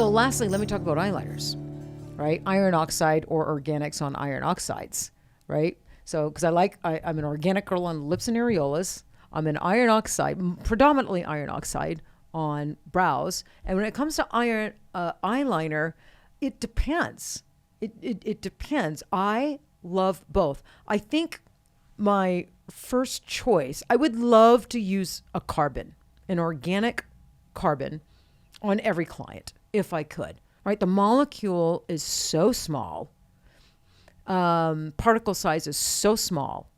So lastly, let me talk about eyeliners, right? Iron oxide or organics on iron oxides, right? So, because I'm an organic girl on lips and areolas. I'm an iron oxide, predominantly iron oxide on brows. And when it comes to eyeliner, it depends. It depends. I love both. I think my first choice, I would love to use a carbon, an organic carbon on every client if I could, right? The molecule is so small, particle size is so small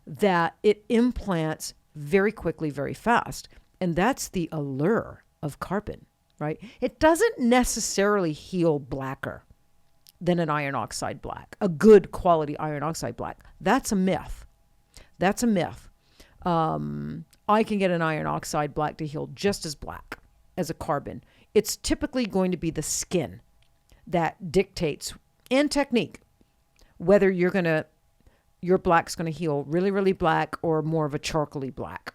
that it implants very quickly, very fast. And that's the allure of carbon, right? It doesn't necessarily heal blacker than an iron oxide black, a good quality iron oxide black. That's a myth. That's a myth. I can get an iron oxide black to heal just as black as a carbon. It's typically going to be the skin that dictates, and technique, whether your black's going to heal really, really black or more of a charcoaly black.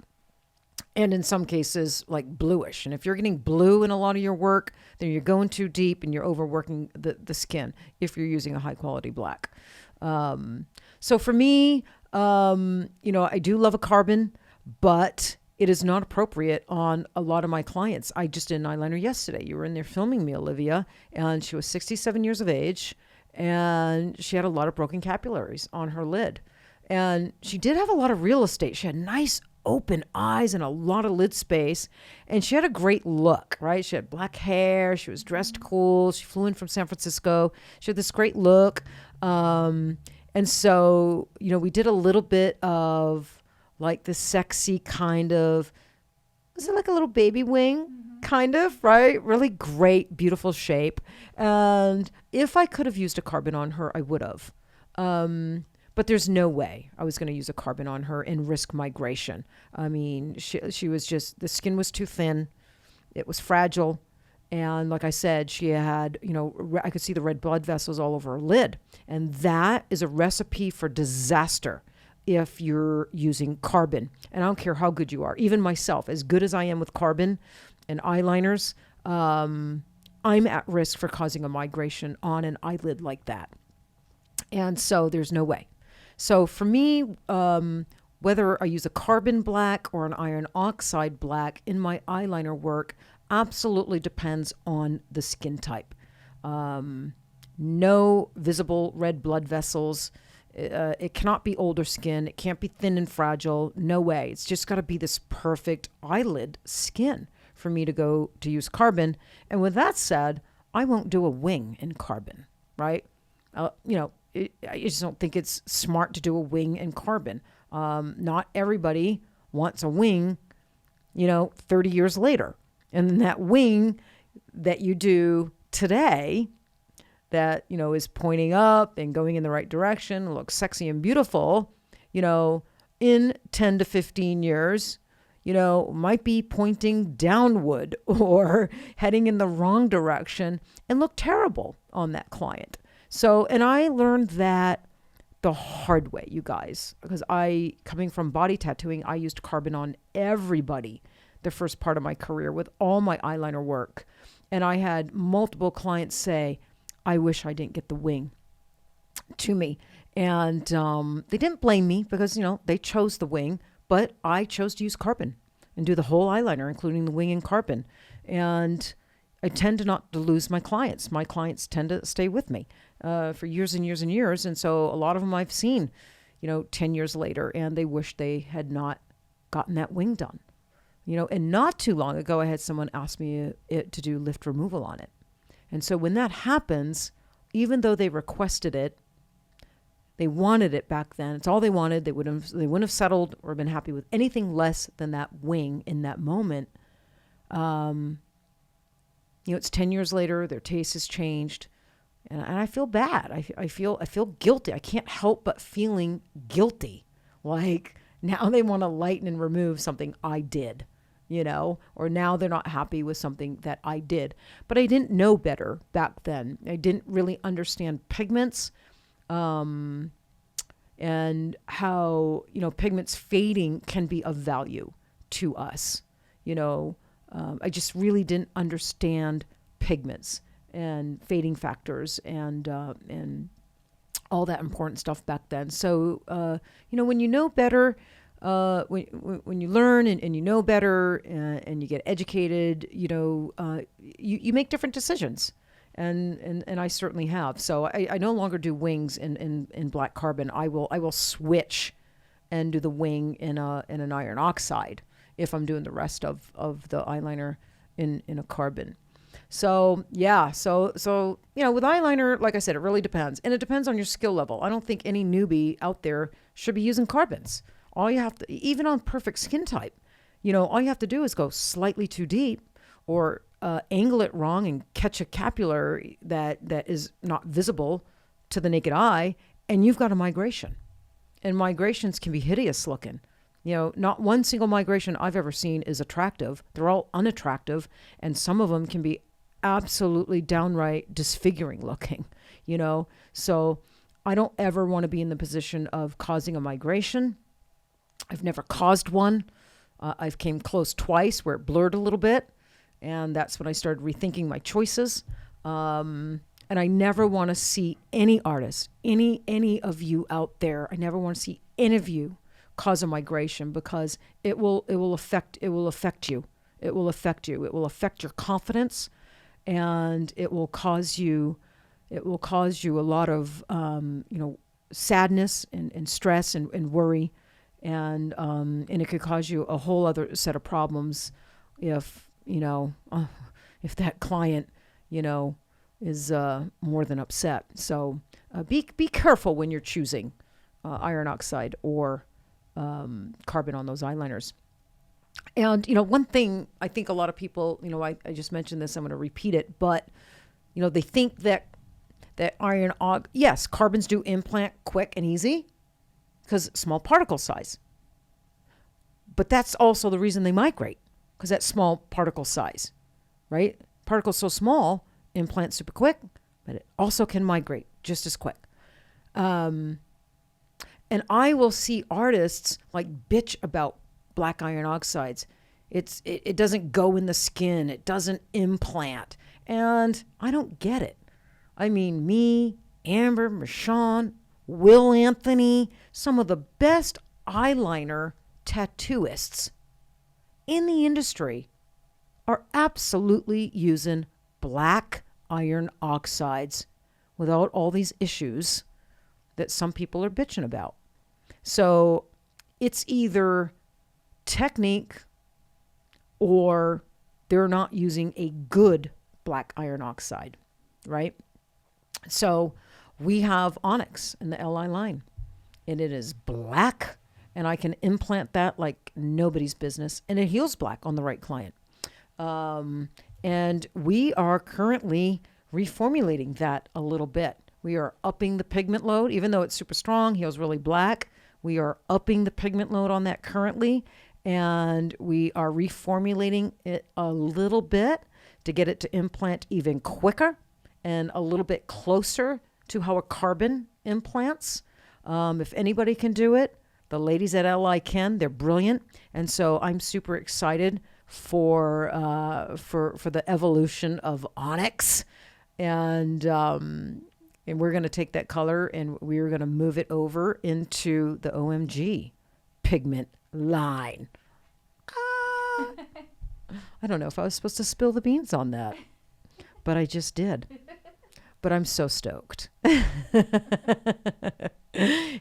And in some cases, like bluish. And if you're getting blue in a lot of your work, then you're going too deep and you're overworking the skin if you're using a high quality black. So for me, I do love a carbon, but it is not appropriate on a lot of my clients. I just did an eyeliner yesterday. You were in there filming me, Olivia, and she was 67 years of age, and she had a lot of broken capillaries on her lid. And she did have a lot of real estate. She had nice open eyes and a lot of lid space, and she had a great look, right? She had black hair. She was dressed cool. She flew in from San Francisco. She had this great look. And so, we did a little bit of like the sexy kind of, is it like a little baby wing kind of, right? Really great, beautiful shape. And if I could have used a carbon on her, I would have. But there's no way I was going to use a carbon on her and risk migration. I mean, she was just, the skin was too thin. It was fragile. And like I said, she had, I could see the red blood vessels all over her lid. And that is a recipe for disaster if you're using carbon. And I don't care how good you are. Even myself, as good as I am with carbon and eyeliners, I'm at risk for causing a migration on an eyelid like that. And so there's no way. So for me, whether I use a carbon black or an iron oxide black in my eyeliner work absolutely depends on the skin type. No visible red blood vessels. It cannot be older skin. It can't be thin and fragile. No way. It's just got to be this perfect eyelid skin for me to go to use carbon. And with that said, I won't do a wing in carbon, right? I just don't think it's smart to do a wing in carbon. Not everybody wants a wing, 30 years later. And then that wing that you do today that, is pointing up and going in the right direction, looks sexy and beautiful, in 10 to 15 years, might be pointing downward or heading in the wrong direction and look terrible on that client. So, and I learned that the hard way, you guys, because coming from body tattooing, I used carbon on everybody the first part of my career with all my eyeliner work. And I had multiple clients say, I wish I didn't get the wing to me. And they didn't blame me because, they chose the wing, but I chose to use carbon and do the whole eyeliner, including the wing and carbon. And I tend to not to lose my clients. My clients tend to stay with me for years and years and years. And so a lot of them I've seen, 10 years later, and they wish they had not gotten that wing done. And not too long ago, I had someone ask me to do lift removal on it. And so when that happens, even though they requested it, they wanted it back then. It's all they wanted. They wouldn't have settled or been happy with anything less than that wing in that moment. It's 10 years later. Their taste has changed, and I feel bad. I feel guilty. I can't help but feeling guilty. Like now they want to lighten and remove something I did. Or now they're not happy with something that I did. But I didn't know better back then. I didn't really understand pigments and how, pigments fading can be of value to us. I just really didn't understand pigments fading factors and all that important stuff back then. So, when you know better, when you learn and you know better and you get educated, you make different decisions. And I certainly have. So I no longer do wings in black carbon. I will switch and do the wing in an iron oxide if I'm doing the rest of the eyeliner in a carbon. So yeah, so with eyeliner, like I said, it really depends, and it depends on your skill level. I don't think any newbie out there should be using carbons. All you have to, even on perfect skin type, all you have to do is go slightly too deep, or angle it wrong and catch a capillary that is not visible to the naked eye, and you've got a migration. And migrations can be hideous looking. Not one single migration I've ever seen is attractive. They're all unattractive, and some of them can be absolutely downright disfiguring looking, So I don't ever want to be in the position of causing a migration. I've never caused one. I've came close twice where it blurred a little bit, and that's when I started rethinking my choices. And I never want to see any artist, any of you out there, I never want to see any of you cause a migration, because it will affect you. It will affect you. It will affect your confidence, and it will cause you a lot of sadness and stress and worry, and it could cause you a whole other set of problems if that client is more than upset. So be careful when you're choosing iron oxide or carbon on those eyeliners. And, one thing I think a lot of people, I just mentioned this, I'm going to repeat it, but, they think that yes, carbons do implant quick and easy because small particle size. But that's also the reason they migrate, because that small particle size, right? Particles so small, implant super quick, but it also can migrate just as quick. And I will see artists like bitch about black iron oxides. It doesn't go in the skin. It doesn't implant. And I don't get it. I mean, me, Amber, Michonne, Will Anthony, some of the best eyeliner tattooists in the industry are absolutely using black iron oxides without all these issues that some people are bitching about. So it's either technique or they're not using a good black iron oxide, right? So we have Onyx in the LI line, and it is black, and I can implant that like nobody's business, and it heals black on the right client. And we are currently reformulating that a little bit. We are upping the pigment load, even though it's super strong, heals really black. We are upping the pigment load on that currently, and we are reformulating it a little bit to get it to implant even quicker and a little bit closer to how a carbon implants. If anybody can do it, the ladies at LI can. They're brilliant, and so I'm super excited for the evolution of Onyx, and we're going to take that color and we're going to move it over into the OMG pigment line. I don't know if I was supposed to spill the beans on that, but I just did. But I'm so stoked.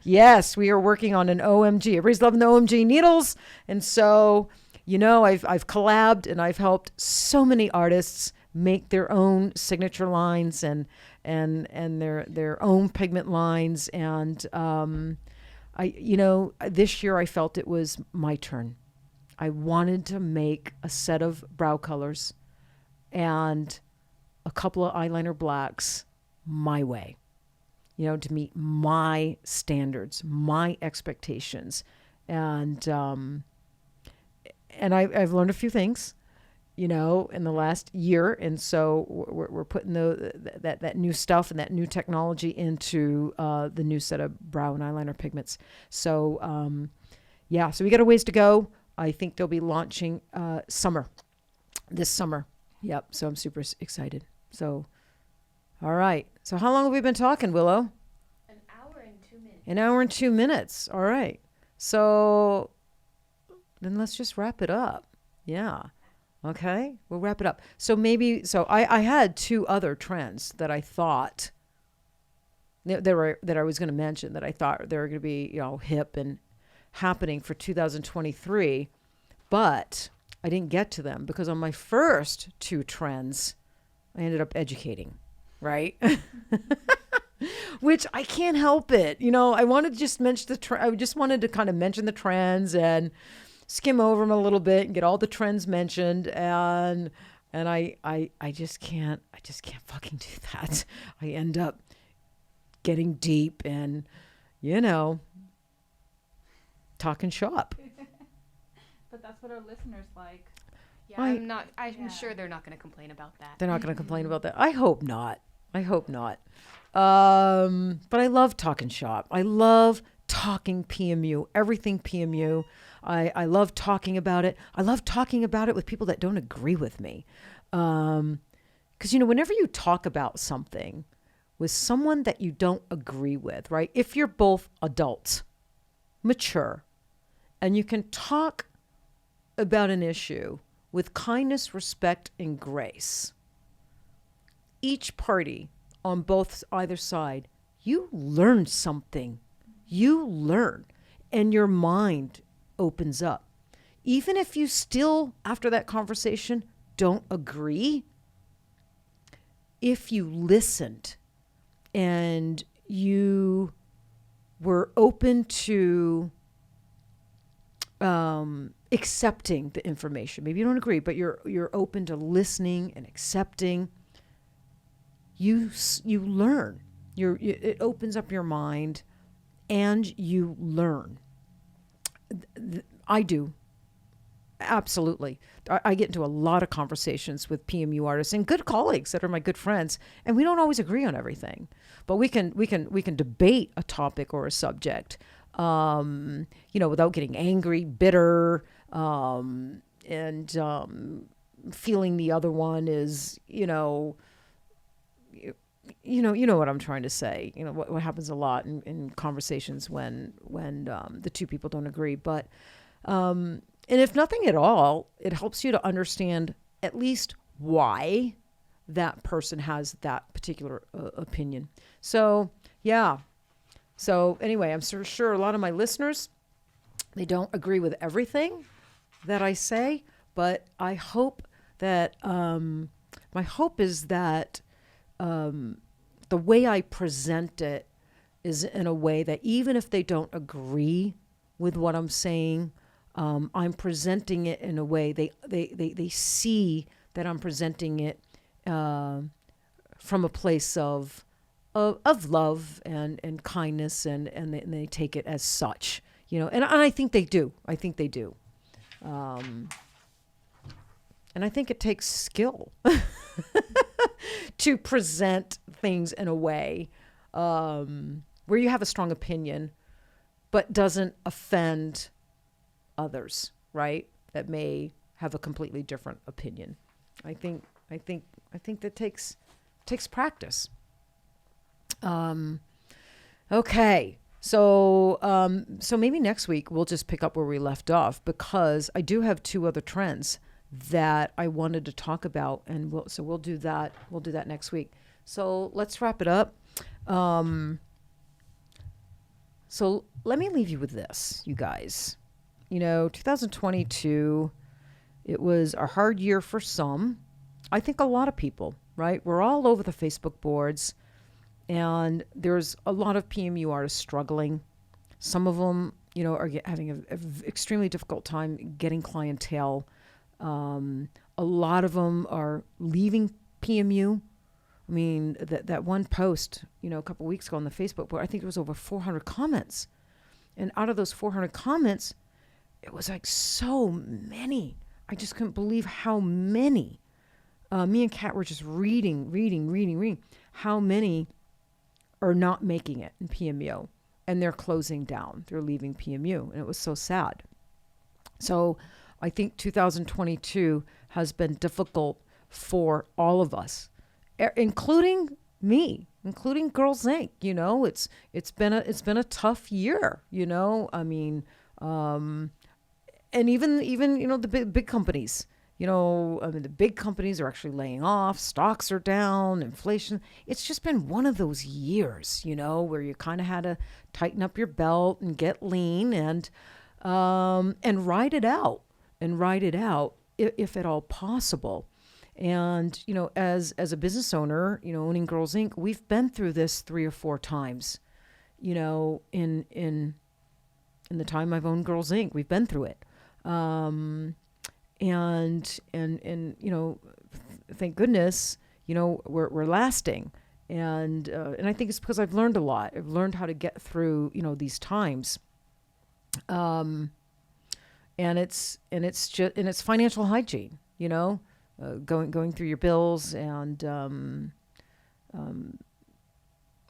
Yes, we are working on an OMG. Everybody's loving the OMG needles, and so I've collabed and I've helped so many artists make their own signature lines and their own pigment lines. And this year I felt it was my turn. I wanted to make a set of brow colors and a couple of eyeliner blacks my way, to meet my standards, my expectations. And I've learned a few things, in the last year. And so we're putting that new stuff and that new technology into the new set of brow and eyeliner pigments. So, so we got a ways to go. I think they'll be launching this summer. Yep. So I'm super excited. So All right. So how long have we been talking, Willow? An hour and 2 minutes. An hour and 2 minutes. All right. So then let's just wrap it up. Yeah. Okay. We'll wrap it up. So I had two other trends that I thought that I was going to mention, that I thought they were going to be, hip and happening for 2023, but I didn't get to them because on my first two trends, I ended up educating, right? Which I can't help it. I wanted to just mention I just wanted to kind of mention the trends and skim over them a little bit and get all the trends mentioned. And I just can't fucking do that. I end up getting deep and, talking shop. But that's what our listeners like. Yeah, I'm sure they're not going to complain about that. They're not going to complain about that. I hope not. But I love talking shop. I love talking PMU, everything PMU. I love talking about it. I love talking about it with people that don't agree with me. Because, whenever you talk about something with someone that you don't agree with, right? If you're both adults, mature, and you can talk about an issue with kindness, respect, and grace, each party on either side, you learn something. You learn, and your mind opens up. Even if you still, after that conversation, don't agree, if you listened and you were open to accepting the information, maybe you don't agree, but you're open to listening and accepting, you learn. It opens up your mind, and you learn. I do. Absolutely. I get into a lot of conversations with PMU artists and good colleagues that are my good friends, and we don't always agree on everything, but we can debate a topic or a subject, without getting angry, bitter, and feeling the other one is, you know what I'm trying to say. What happens a lot in conversations when the two people don't agree. But and if nothing at all, it helps you to understand at least why that person has that particular opinion. So yeah. So anyway, I'm sure a lot of my listeners, they don't agree with everything that I say, but I hope that my hope is that the way I present it is in a way that even if they don't agree with what I'm saying, I'm presenting it in a way they see that I'm presenting it from a place of love and kindness, and they take it as such, and I think they do. And I think it takes skill to present things in a way where you have a strong opinion, but doesn't offend others, right? That may have a completely different opinion. I think that takes practice. Okay. So maybe next week we'll just pick up where we left off, because I do have two other trends that I wanted to talk about, and we'll do that. We'll do that next week. So let's wrap it up. So let me leave you with this, you guys. 2022, it was a hard year for some. I think a lot of people, right? We're all over the Facebook boards, and there's a lot of PMU artists struggling. Some of them, are having an extremely difficult time getting clientele. A lot of them are leaving PMU. I mean, that one post, a couple weeks ago on the Facebook board, I think it was over 400 comments. And out of those 400 comments, it was like so many. I just couldn't believe how many. Me and Kat were just reading. How many are not making it in PMU, and they're closing down. They're leaving PMU, and it was so sad. So I think 2022 has been difficult for all of us, including me, including Girlz Inc. It's been a tough year. I mean, and even the big companies. I mean, the big companies are actually laying off. Stocks are down. Inflation. It's just been one of those years, where you kind of had to tighten up your belt and get lean and ride it out if at all possible. And, as a business owner, owning Girlz Inc., we've been through this 3 or 4 times, in the time I've owned Girlz Inc., we've been through it. And thank goodness, we're lasting. And I think it's because I've learned a lot. I've learned how to get through, these times. And it's financial hygiene, going through your bills and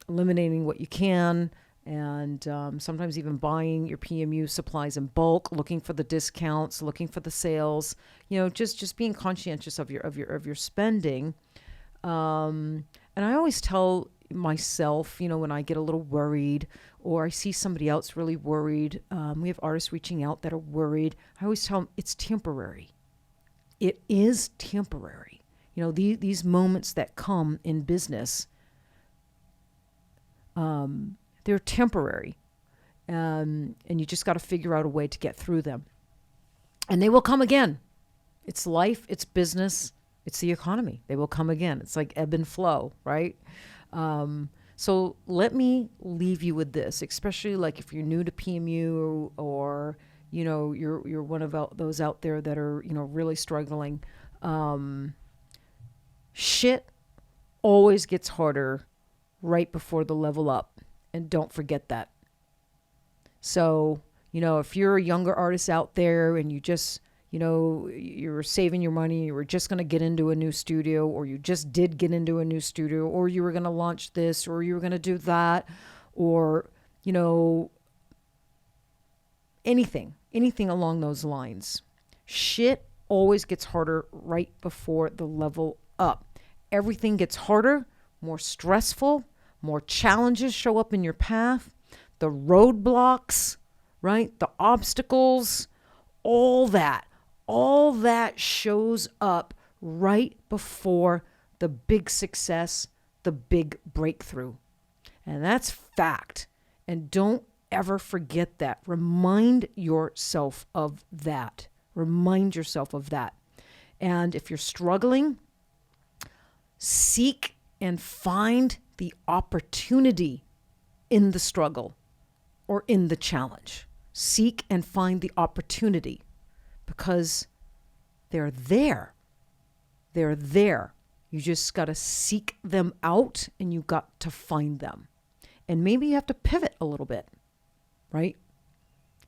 eliminating what you can, and sometimes even buying your PMU supplies in bulk, looking for the discounts, looking for the sales, just being conscientious of your spending. And I always tell myself, when I get a little worried or I see somebody else really worried, we have artists reaching out that are worried. I always tell them it's temporary. It is temporary. These moments that come in business, they're temporary. And you just got to figure out a way to get through them. And they will come again. It's life, it's business, it's the economy. They will come again. It's like ebb and flow, right? So let me leave you with this, especially like if you're new to PMU or you're one of those out there that are, really struggling. Shit always gets harder right before the level up. And don't forget that. So, if you're a younger artist out there and you just, you're saving your money, you were just going to get into a new studio, or you just did get into a new studio, or you were going to launch this, or you were going to do that, or, anything along those lines. Shit always gets harder right before the level up. Everything gets harder, more stressful, more challenges show up in your path. The roadblocks, right? The obstacles, all that shows up right before the big success, the big breakthrough. And that's fact. And don't ever forget that. Remind yourself of that. Remind yourself of that. And if you're struggling, seek and find the opportunity in the struggle or in the challenge. Seek and find the opportunity because they're there. They're there. You just got to seek them out and you got to find them. And maybe you have to pivot a little bit, right?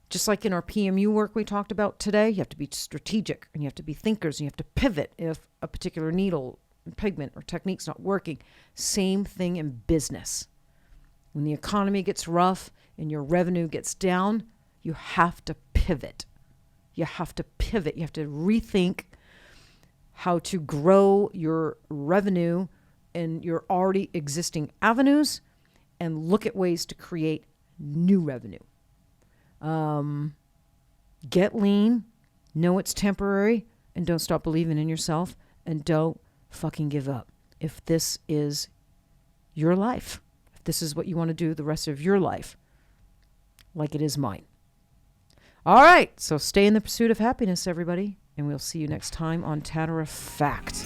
Just like in our PMU work we talked about today, you have to be strategic and you have to be thinkers and you have to pivot if a particular needle, pigment, or technique's not working. Same thing in business. When the economy gets rough and your revenue gets down, you have to pivot. You have to pivot. You have to rethink how to grow your revenue in your already existing avenues and look at ways to create new revenue. Get lean, know it's temporary, and don't stop believing in yourself, and don't fucking give up. If this is your life, if this is what you want to do the rest of your life, like it is mine. All right, so stay in the pursuit of happiness, everybody, and we'll see you next time on Tatter-a-fact.